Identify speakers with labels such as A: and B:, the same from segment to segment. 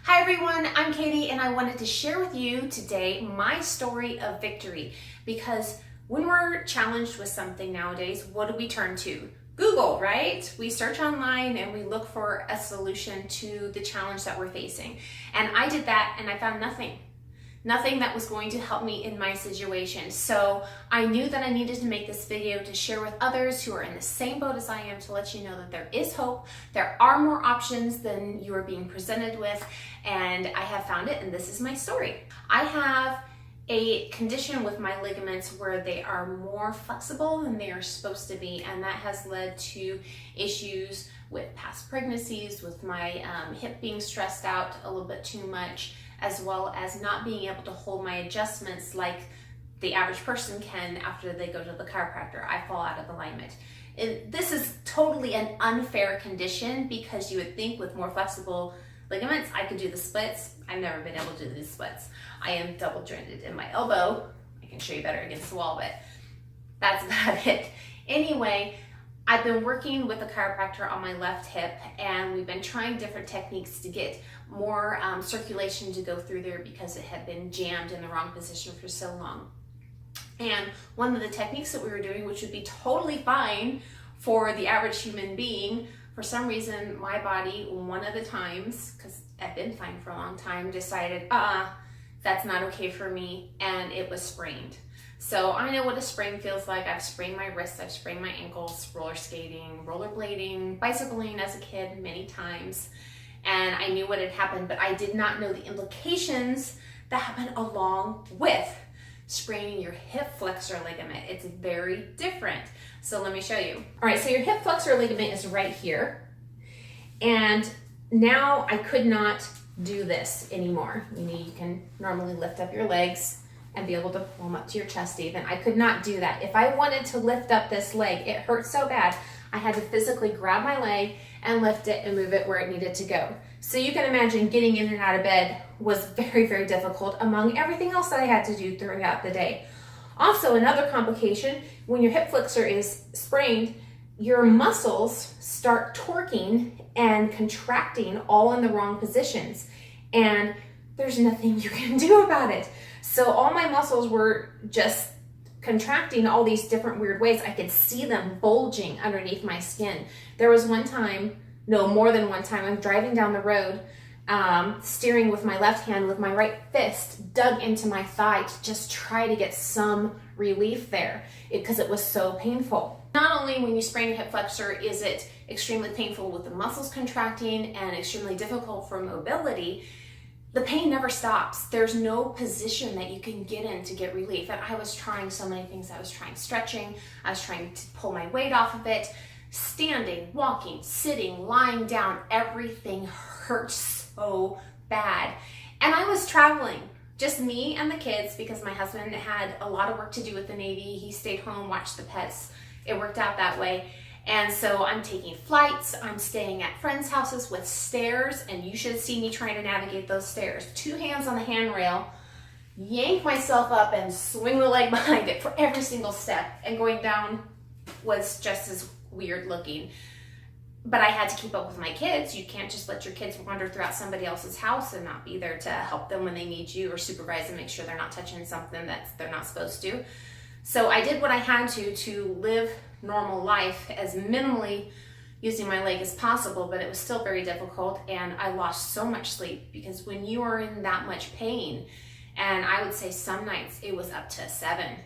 A: Hi everyone, I'm Katie and I wanted to share with you today my story of victory, because when we're challenged with something nowadays, what do we turn to? Google, right? We search online and we look for a solution to the challenge that we're facing. And I did that and I found nothing that was going to help me in my situation. So I knew that I needed to make this video to share with others who are in the same boat as I am, to let you know that there is hope. There are more options than you are being presented with, and I have found it, and this is my story. I have a condition with my ligaments where they are more flexible than they are supposed to be, and that has led to issues with past pregnancies, with my hip being stressed out a little bit too much, as well as not being able to hold my adjustments like the average person can after they go to the chiropractor. I fall out of alignment. This is totally an unfair condition, because you would think with more flexible ligaments I could do the splits. I've never been able to do these splits. I am double jointed in my elbow. I can show you better against the wall, but that's about it. Anyway, I've been working with a chiropractor on my left hip, and we've been trying different techniques to get more circulation to go through there, because it had been jammed in the wrong position for so long. And one of the techniques that we were doing, which would be totally fine for the average human being, for some reason my body, one of the times, because I've been fine for a long time, decided, that's not okay for me, and it was sprained. So I know what a sprain feels like. I've sprained my wrists, I've sprained my ankles, roller skating, rollerblading, bicycling as a kid many times. And I knew what had happened, but I did not know the implications that happen along with spraining your hip flexor ligament. It's very different. So let me show you. All right, so your hip flexor ligament is right here. And now I could not do this anymore. You can normally lift up your legs and be able to pull them up to your chest even. I could not do that. If I wanted to lift up this leg, it hurt so bad, I had to physically grab my leg and lift it and move it where it needed to go. So you can imagine getting in and out of bed was very, very difficult, among everything else that I had to do throughout the day. Also, another complication, when your hip flexor is sprained, your muscles start torquing and contracting all in the wrong positions, and there's nothing you can do about it. So all my muscles were just contracting all these different weird ways. I could see them bulging underneath my skin. There was one time, no, more than one time, I'm driving down the road, steering with my left hand, with my right fist dug into my thigh to just try to get some relief there, because it was so painful. Not only when you sprain your hip flexor is it extremely painful with the muscles contracting and extremely difficult for mobility, the pain never stops. There's no position that you can get in to get relief. And I was trying so many things. I was trying stretching. I was trying to pull my weight off of it. Standing, walking, sitting, lying down, everything hurt so bad. And I was traveling, just me and the kids, because my husband had a lot of work to do with the Navy. He stayed home, watched the pets. It worked out that way. And so I'm taking flights, I'm staying at friends' houses with stairs, and you should see me trying to navigate those stairs. 2 hands on the handrail, yank myself up and swing the leg behind it for every single step. And going down was just as weird looking. But I had to keep up with my kids. You can't just let your kids wander throughout somebody else's house and not be there to help them when they need you, or supervise and make sure they're not touching something that they're not supposed to. So I did what I had to live normal life as minimally using my leg as possible, but it was still very difficult, and I lost so much sleep, because when you are in that much pain, and I would say some nights it was up to 7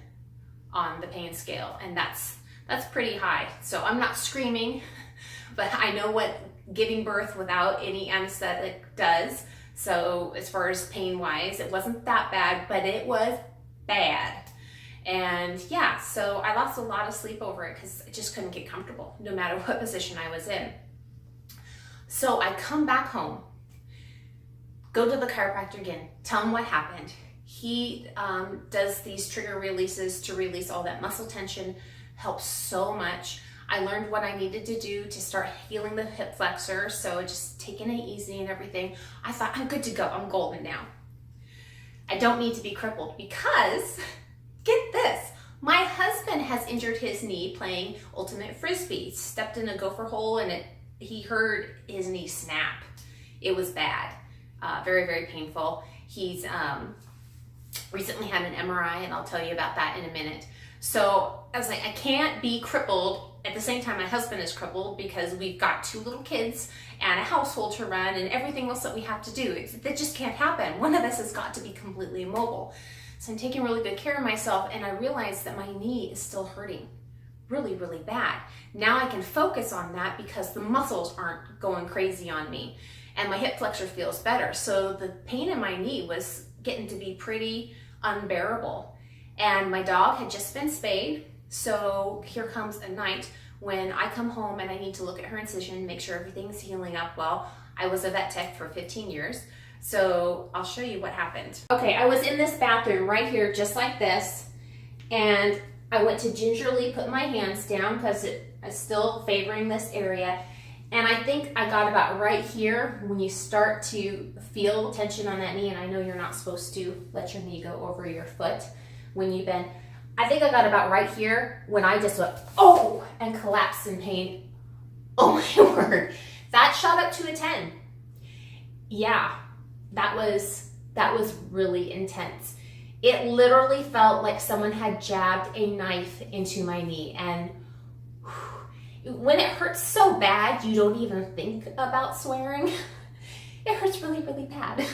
A: on the pain scale, and that's pretty high. So I'm not screaming, but I know what giving birth without any anesthetic does. So as far as pain wise, it wasn't that bad, but it was bad. And yeah, so I lost a lot of sleep over it, because I just couldn't get comfortable no matter what position I was in. So I come back home, go to the chiropractor again, tell him what happened. He does these trigger releases to release all that muscle tension, helps so much. I learned what I needed to do to start healing the hip flexor, so just taking it easy and everything. I thought, I'm good to go, I'm golden now. I don't need to be crippled, because get this, my husband has injured his knee playing ultimate frisbee. He stepped in a gopher hole and he heard his knee snap. It was bad. very, very painful. He's recently had an MRI, and I'll tell you about that in a minute. So I was like, I can't be crippled at the same time my husband is crippled, because we've got 2 little kids and a household to run and everything else that we have to do. That just can't happen. One of us has got to be completely immobile. So I'm taking really good care of myself, and I realized that my knee is still hurting really, really bad. Now I can focus on that because the muscles aren't going crazy on me, and my hip flexor feels better. So the pain in my knee was getting to be pretty unbearable. And my dog had just been spayed. So here comes a night when I come home and I need to look at her incision, make sure everything's healing up well. I was a vet tech for 15 years. So I'll show you what happened. Okay, I was in this bathroom right here, just like this. And I went to gingerly put my hands down because it is still favoring this area. And I think I got about right here when you start to feel tension on that knee. And I know you're not supposed to let your knee go over your foot when you bend. I think I got about right here when I just went, oh, and collapsed in pain. Oh my word. That shot up to a 10. Yeah, that was really intense. It literally felt like someone had jabbed a knife into my knee. And when it hurts so bad, you don't even think about swearing. It hurts really, really bad.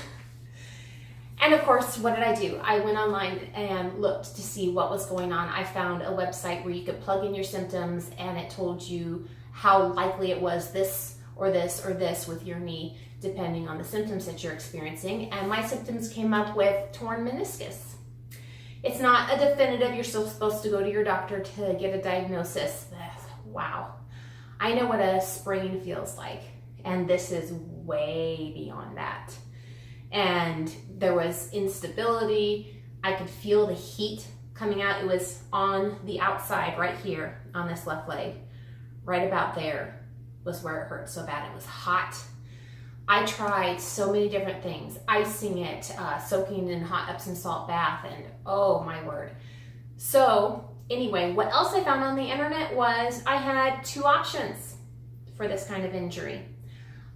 A: And of course, what did I do? I went online and looked to see what was going on. I found a website where you could plug in your symptoms, and it told you how likely it was this or this or this with your knee, depending on the symptoms that you're experiencing. And my symptoms came up with torn meniscus. It's not a definitive, you're still supposed to go to your doctor to get a diagnosis. Wow. I know what a sprain feels like, and this is way beyond that. And there was instability. I could feel the heat coming out. It was on the outside right here on this left leg. Right about there was where it hurt so bad. It was hot. I tried so many different things, icing it, soaking in hot Epsom salt bath, and oh my word. So anyway, what else I found on the internet was I had 2 options for this kind of injury.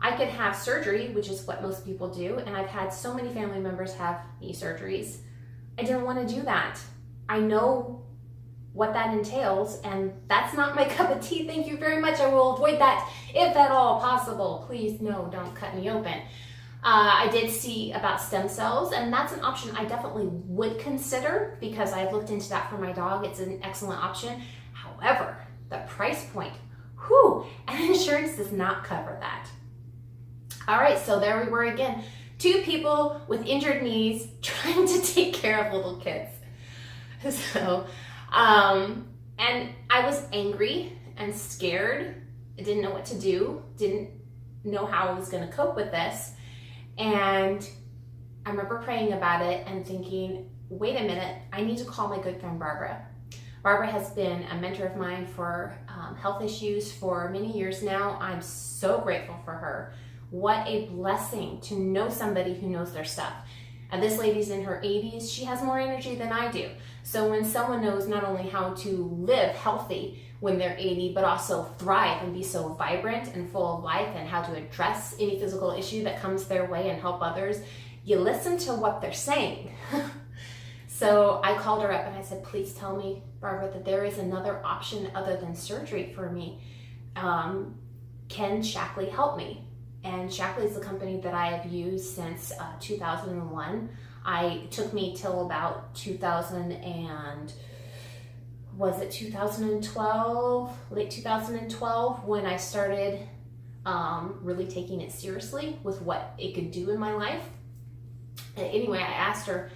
A: I could have surgery, which is what most people do, and I've had so many family members have knee surgeries. I didn't want to do that. I know what that entails, and that's not my cup of tea. Thank you very much. I will avoid that if at all possible. Please, no, don't cut me open. I did see about stem cells, and that's an option I definitely would consider because I've looked into that for my dog. It's an excellent option. However, the price point, whew, and insurance does not cover that. All right, so there we were again. 2 people with injured knees trying to take care of little kids. So, and I was angry and scared. I didn't know what to do, didn't know how I was going to cope with this. And I remember praying about it and thinking, wait a minute, I need to call my good friend Barbara. Barbara has been a mentor of mine for health issues for many years now. I'm so grateful for her. What a blessing to know somebody who knows their stuff. And this lady's in her 80s. She has more energy than I do. So when someone knows not only how to live healthy when they're 80, but also thrive and be so vibrant and full of life and how to address any physical issue that comes their way and help others, you listen to what they're saying. So I called her up and I said, please tell me, Barbara, that there is another option other than surgery for me. Can Shackley help me? And Shackley is the company that I have used since 2001. It took me till about 2012, late 2012, when I started really taking it seriously with what it could do in my life. Anyway, I asked her,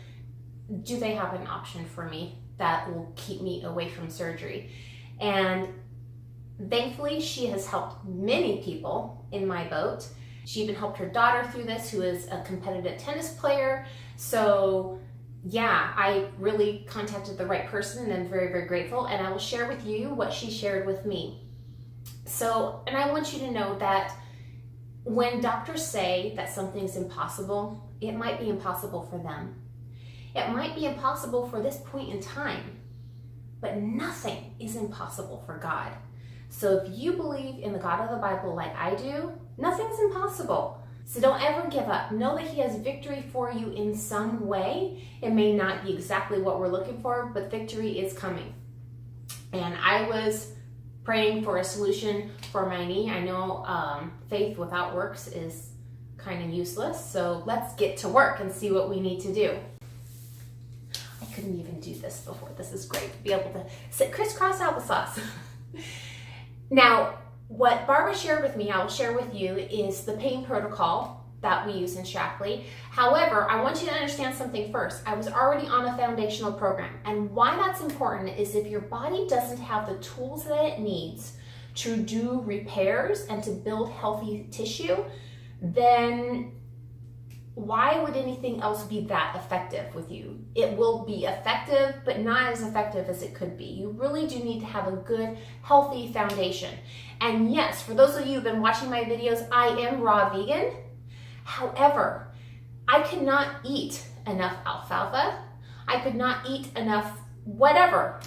A: do they have an option for me that will keep me away from surgery? And thankfully, she has helped many people in my boat. She even helped her daughter through this, who is a competitive tennis player. So yeah, I really contacted the right person, and I'm very, very grateful. And I will share with you what she shared with me. So, and I want you to know that when doctors say that something's impossible, it might be impossible for them. It might be impossible for this point in time, but nothing is impossible for God. So if you believe in the God of the Bible like I do, nothing's impossible. So don't ever give up. Know that he has victory for you in some way. It may not be exactly what we're looking for, but victory is coming. And I was praying for a solution for my knee. I know faith without works is kind of useless. So let's get to work and see what we need to do. I couldn't even do this before. This is great to be able to sit crisscross applesauce. Now, what Barbara shared with me, I will share with you, is the pain protocol that we use in Shaklee. However, I want you to understand something first. I was already on a foundational program, and why that's important is if your body doesn't have the tools that it needs to do repairs and to build healthy tissue, then why would anything else be that effective with you? It will be effective, but not as effective as it could be. You really do need to have a good, healthy foundation. And yes, for those of you who've been watching my videos, I am raw vegan. However, I could not eat enough alfalfa. I could not eat enough whatever.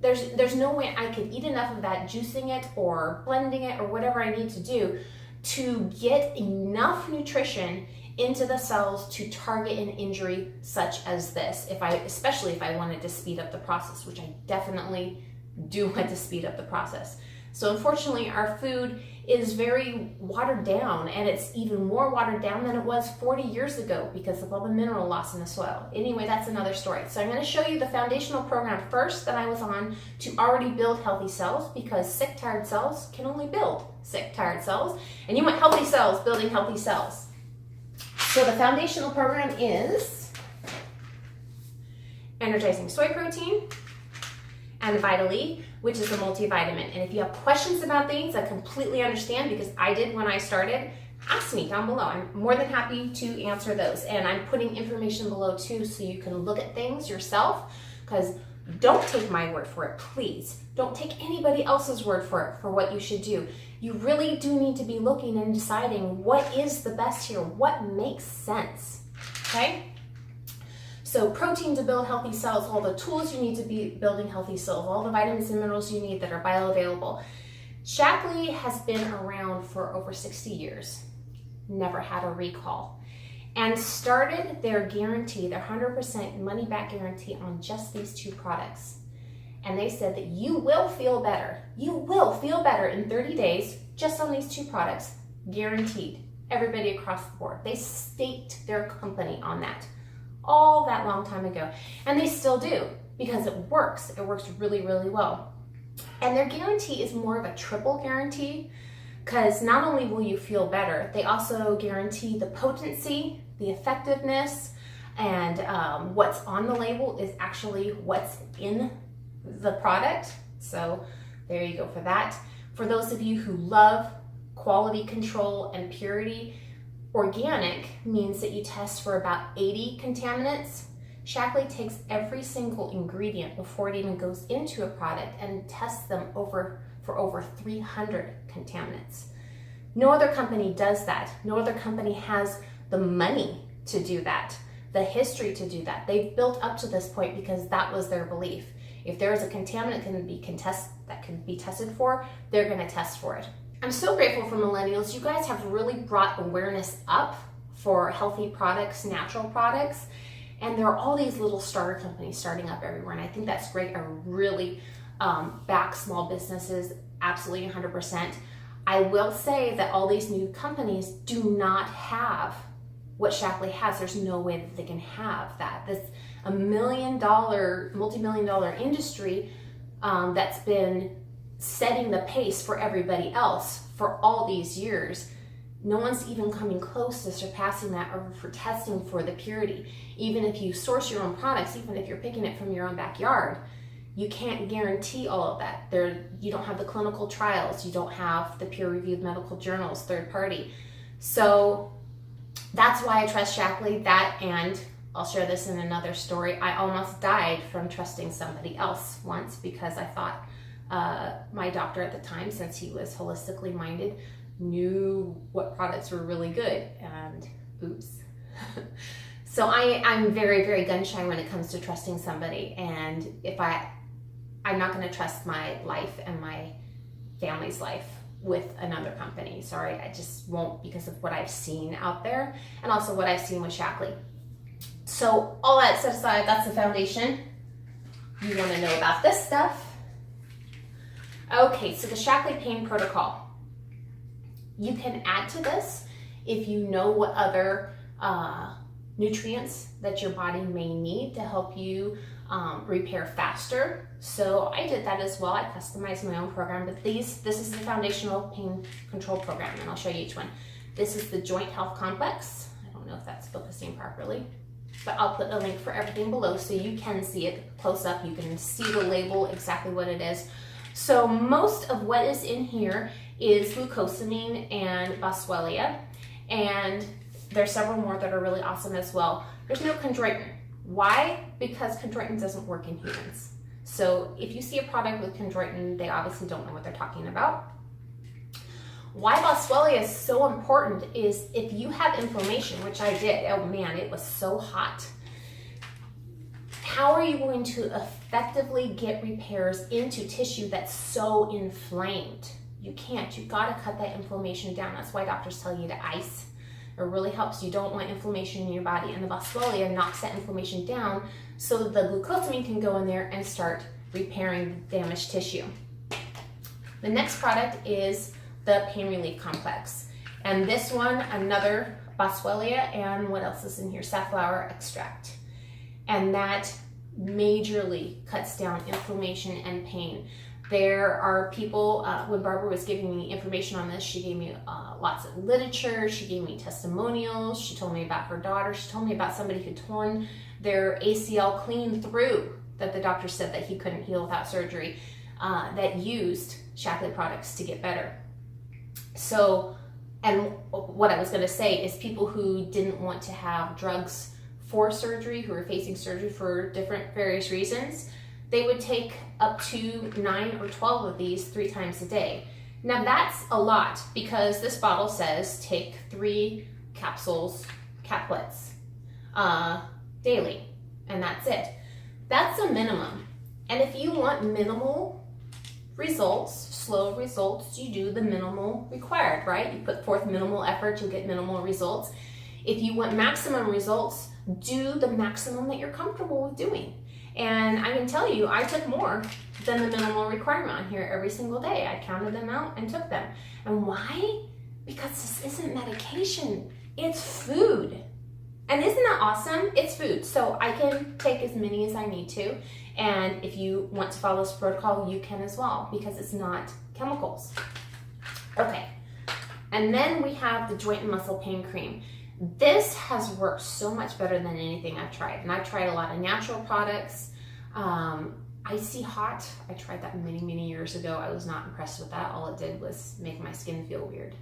A: There's no way I could eat enough of that, juicing it or blending it or whatever I need to do to get enough nutrition into the cells to target an injury such as this, especially if I wanted to speed up the process, which I definitely do want to speed up the process. So unfortunately, our food is very watered down, and it's even more watered down than it was 40 years ago because of all the mineral loss in the soil. Anyway, that's another story. So I'm going to show you the foundational program first that I was on to already build healthy cells, because sick, tired cells can only build sick, tired cells, and you want healthy cells building healthy cells. So the foundational program is energizing soy protein and Vital E, which is a multivitamin. And if you have questions about things, I completely understand, because I did when I started. Ask me down below. I'm more than happy to answer those. And I'm putting information below too, so you can look at things yourself, because don't take my word for it, please. Don't take anybody else's word for it for what you should do. You really do need to be looking and deciding what is the best here, what makes sense, okay? So protein to build healthy cells, all the tools you need to be building healthy cells, all the vitamins and minerals you need that are bioavailable. Shaklee has been around for over 60 years, never had a recall, and started their guarantee, their 100% money back guarantee on just these two products. And they said that you will feel better. You will feel better in 30 days just on these two products, guaranteed. Everybody across the board. They staked their company on that all that long time ago. And they still do, because it works. It works really, really well. And their guarantee is more of a triple guarantee, because not only will you feel better, they also guarantee the potency, the effectiveness, and what's on the label is actually what's in the product. So there you go for that. For those of you who love quality control and purity, organic means that you test for about 80 contaminants. Shaklee takes every single ingredient before it even goes into a product and tests them for over 300 contaminants. No other company does that. No other company has the money to do that, the history to do that. They've built up to this point because that was their belief. If there is a contaminant that can be tested for, they're going to test for it. I'm so grateful for millennials. You guys have really brought awareness up for healthy products, natural products, and there are all these little starter companies starting up everywhere, and I think that's great. I really back small businesses, absolutely 100%. I will say that all these new companies do not have what Shaklee has. There's no way that they can have that. This a multi-million-dollar industry that's been setting the pace for everybody else for all these years. No one's even coming close to surpassing that or for testing for the purity. Even if you source your own products, even if you're picking it from your own backyard, you can't guarantee all of that. You don't have the clinical trials, you don't have the peer-reviewed medical journals, third party. So that's why I trust Shaklee. That, and I'll share this in another story. I almost died from trusting somebody else once because I thought my doctor at the time, since he was holistically minded, knew what products were really good, and oops. So I'm very, very gun shy when it comes to trusting somebody, and if I'm not going to trust my life and my family's life with another company. Sorry, I just won't because of what I've seen out there and also what I've seen with Shaklee. So all that set aside, that's the foundation. You want to know about this stuff. Okay, so the Shaklee pain protocol. You can add to this if you know what other nutrients that your body may need to help you repair faster. So I did that as well. I customized my own program, but this is the foundational pain control program, and I'll show you each one. This is the Joint Health Complex. I don't know if that's focusing properly, but I'll put a link for everything below so you can see it close up. You can see the label, exactly what it is. So most of what is in here is glucosamine and boswellia, and there's several more that are really awesome as well. There's no chondroitin. Why? Because chondroitin doesn't work in humans. So if you see a product with chondroitin, they obviously don't know what they're talking about. Why boswellia is so important is if you have inflammation, which I did, oh man, it was so hot. How are you going to effectively get repairs into tissue that's so inflamed? You can't. You've got to cut that inflammation down. That's why doctors tell you to ice. It really helps. You don't want inflammation in your body, and the boswellia knocks that inflammation down so that the glucosamine can go in there and start repairing damaged tissue. The next product is the Pain Relief Complex, and this one, another boswellia, and what else is in here? Safflower extract, and that majorly cuts down inflammation and pain. There are people, when Barbara was giving me information on this, she gave me lots of literature, she gave me testimonials, she told me about her daughter, she told me about somebody who torn their ACL clean through, that the doctor said that he couldn't heal without surgery, that used Shaklee products to get better. So, and what I was gonna say is people who didn't want to have drugs for surgery, who were facing surgery for different various reasons, they would take up to 9 or 12 of these 3 times a day. Now that's a lot because this bottle says take 3 capsules, caplets, daily, and that's it. That's a minimum. And if you want minimal results, slow results, you do the minimal required, right? You put forth minimal effort, you'll get minimal results. If you want maximum results, do the maximum that you're comfortable with doing. And I can tell you, I took more than the minimal requirement on here every single day. I counted them out and took them. And why? Because this isn't medication, it's food. And isn't that awesome? It's food. So I can take as many as I need to. And if you want to follow this protocol, you can as well, because it's not chemicals. Okay, and then we have the Joint and Muscle Pain Cream. This has worked so much better than anything I've tried. And I've tried a lot of natural products. Icy Hot, I tried that many, many years ago. I was not impressed with that. All it did was make my skin feel weird.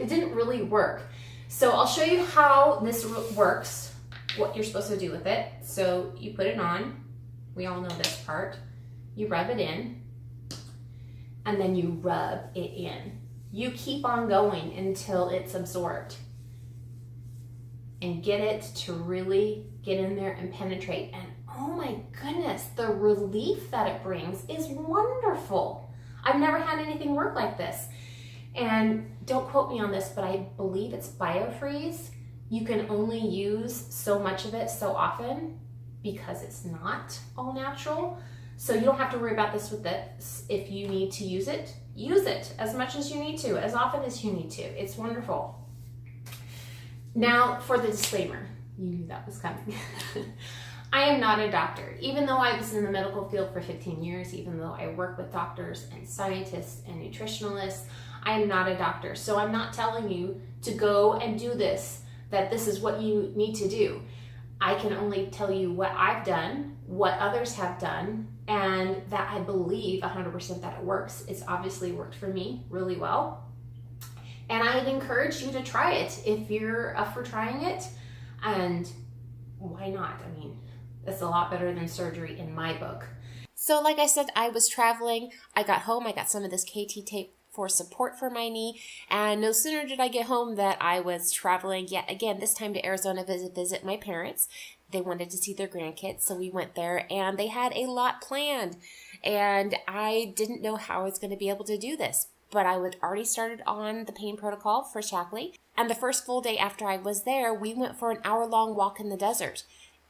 A: It didn't really work. So I'll show you how this works, what you're supposed to do with it. So you put it on. We all know this part. You rub it in, and then you rub it in. You keep on going until it's absorbed. And get it to really get in there and penetrate. And oh my goodness, the relief that it brings is wonderful. I've never had anything work like this. And don't quote me on this, but I believe it's BioFreeze. You can only use so much of it so often because it's not all natural. So you don't have to worry about this with this. If you need to use it as much as you need to, as often as you need to. It's wonderful. Now for the disclaimer, you knew that was coming. I am not a doctor. Even though I was in the medical field for 15 years, even though I work with doctors and scientists and nutritionalists, I am not a doctor. So I'm not telling you to go and do this, that this is what you need to do. I can only tell you what I've done, what others have done, and that I believe 100% that it works. It's obviously worked for me really well. And I'd encourage you to try it if you're up for trying it. And why not? I mean, it's a lot better than surgery in my book. So like I said, I was traveling. I got home. I got some of this KT tape for support for my knee. And no sooner did I get home that I was traveling yet again, this time to Arizona to visit my parents. They wanted to see their grandkids, so we went there, and they had a lot planned. And I didn't know how I was going to be able to do this.
B: but I would already started on the pain protocol for Shackley. And the first full day after I was there, we went for an hour-long walk in the desert,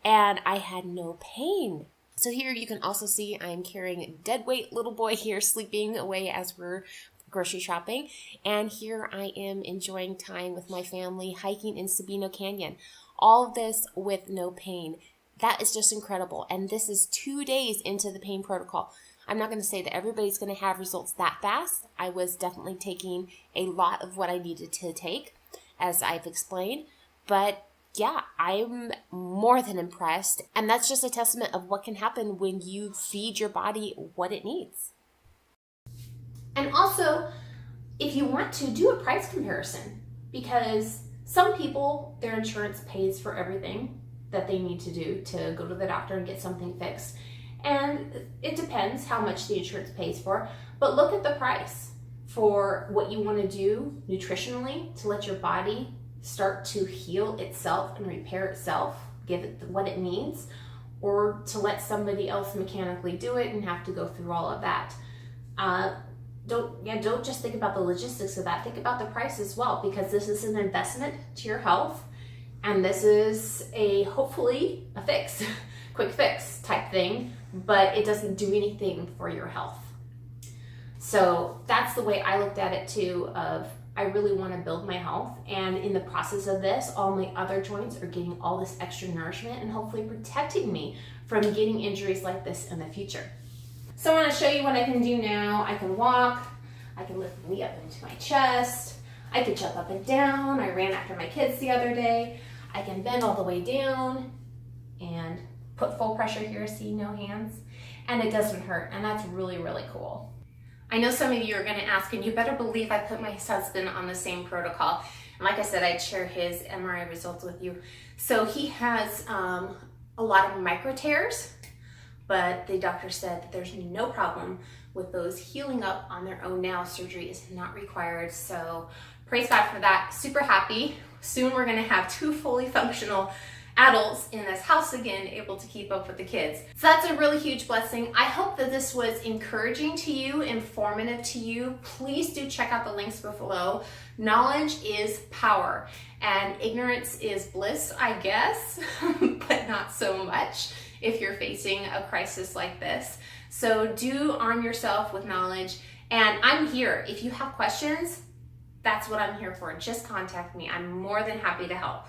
B: and I had no pain. So here you can also see I'm carrying a dead weight little boy here sleeping away as we're grocery shopping. And here I am enjoying time with my family, hiking in Sabino Canyon. All of this with no pain. That is just incredible. And this is 2 days into the pain protocol. I'm not going to say that everybody's going to have results that fast. I was definitely taking a lot of what I needed to take, as I've explained. But yeah, I'm more than impressed. And that's just a testament of what can happen when you feed your body what it needs.
A: And also, if you want to, do a price comparison, because some people, their insurance pays for everything that they need to do to go to the doctor and get something fixed. And it depends how much the insurance pays for, but look at the price for what you want to do nutritionally to let your body start to heal itself and repair itself, give it what it needs, or to let somebody else mechanically do it and have to go through all of that. Don't just think about the logistics of that. Think about the price as well, because this is an investment to your health, and this is hopefully a fix, quick fix type thing, but it doesn't do anything for your health. So that's the way I looked at it too, of I really want to build my health, and in the process of this, all my other joints are getting all this extra nourishment and hopefully protecting me from getting injuries like this in the future. So I want to show you what I can do now. I can walk, I can lift my knee up into my chest, I can jump up and down. I ran after my kids the other day. I can bend all the way down and put full pressure here, see, no hands, and it doesn't hurt, and that's really, really cool. I know some of you are going to ask, and you better believe I put my husband on the same protocol. And like I said, I'd share his MRI results with you. So he has a lot of micro tears, but the doctor said that there's no problem with those healing up on their own now. Surgery is not required. So praise God for that. Super happy. Soon we're going to have 2 fully functional adults in this house again, able to keep up with the kids. So that's a really huge blessing. I hope that this was encouraging to you, informative to you. Please do check out the links below. Knowledge is power, and ignorance is bliss, I guess, but not so much if you're facing a crisis like this. So do arm yourself with knowledge, and I'm here. If you have questions, that's what I'm here for. Just contact me. I'm more than happy to help.